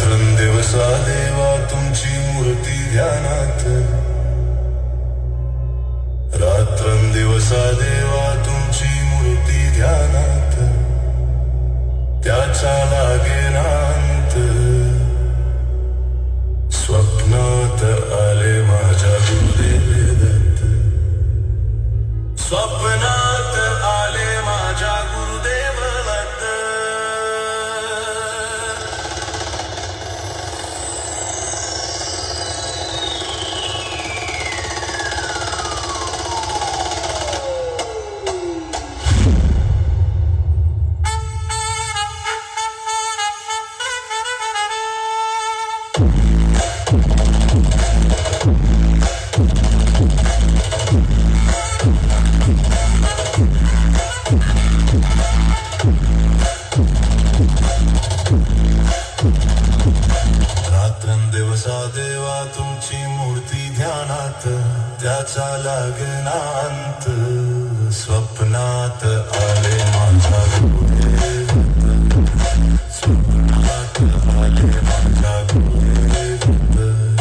रात्रंदिवसा देवा तुमची मूर्ती ध्यानात, रात्रंदिवसा देवा तुमची मूर्ती ध्यानात, त्याचा लागेनांत. स्वप्नात आले माझ्या गुरुदेव दत्त, स्वप्नात आले माझ्या गुरुदेव दत्त. रात्रंदिवसा देवा तुमची मूर्ती ध्यानात, त्याचा लागेनांत. स्वप्नात आले माझ्या गुरुदेव दत्त, स्वप्नात आले माझ्या गुरुदेव दत्त.